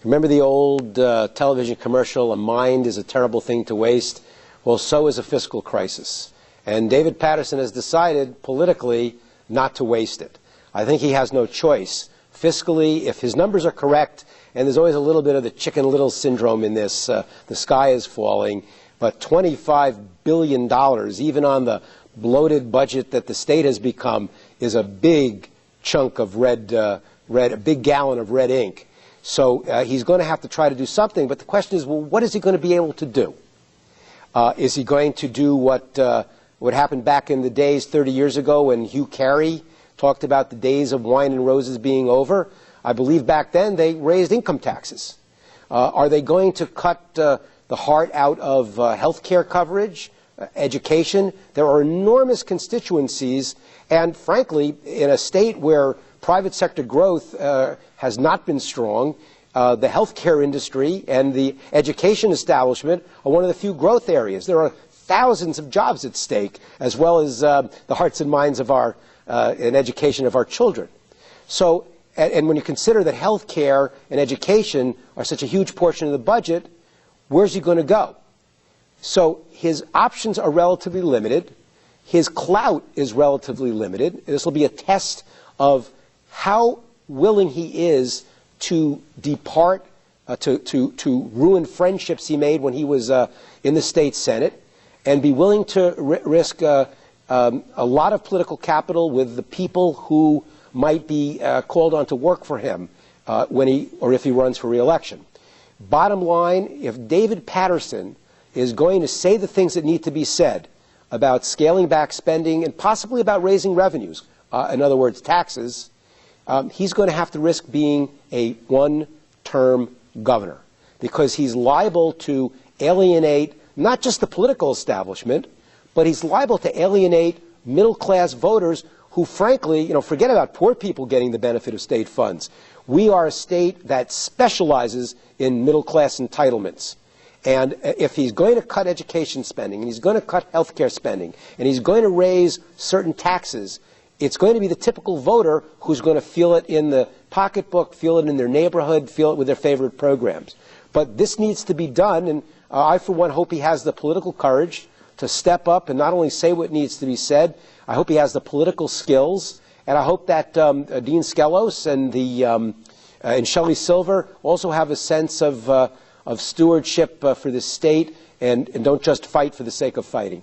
Remember the old television commercial, a mind is a terrible thing to waste? Well, so is a fiscal crisis. And David Paterson has decided politically not to waste it. I think he has no choice. Fiscally, if his numbers are correct, and there's always a little bit of the Chicken Little syndrome in this, the sky is falling, but $25 billion, even on the bloated budget that the state has become, is a big chunk of a big gallon of red ink. So he's going to have to try to do something, but the question is, well, what is he going to be able to do? Is he going to do what happened back in the days 30 years ago when Hugh Carey talked about the days of wine and roses being over? I believe back then they raised income taxes. Are they going to cut the heart out of health care coverage, education? There are enormous constituencies, and frankly, in a state where private sector growth has not been strong, the healthcare industry and the education establishment are one of the few growth areas. There are thousands of jobs at stake, as well as the hearts and minds of and education of our children. So, and when you consider that healthcare and education are such a huge portion of the budget, where's he going to go? So his options are relatively limited. His clout is relatively limited. This will be a test of how willing he is to depart, to ruin friendships he made when he was in the state Senate, and be willing to risk a lot of political capital with the people who might be called on to work for him if he runs for re-election. Bottom line, if David Paterson is going to say the things that need to be said about scaling back spending and possibly about raising revenues, in other words, taxes, he's going to have to risk being a one-term governor, because he's liable to alienate not just the political establishment, but he's liable to alienate middle-class voters who, frankly, forget about poor people getting the benefit of state funds. We are a state that specializes in middle-class entitlements. And if he's going to cut education spending, and he's going to cut health care spending, and he's going to raise certain taxes, it's going to be the typical voter who's going to feel it in the pocketbook, feel it in their neighborhood, feel it with their favorite programs. But this needs to be done, and I, for one, hope he has the political courage to step up and not only say what needs to be said, I hope he has the political skills, and I hope that Dean Skelos and Shelley Silver also have a sense of stewardship for the state and don't just fight for the sake of fighting.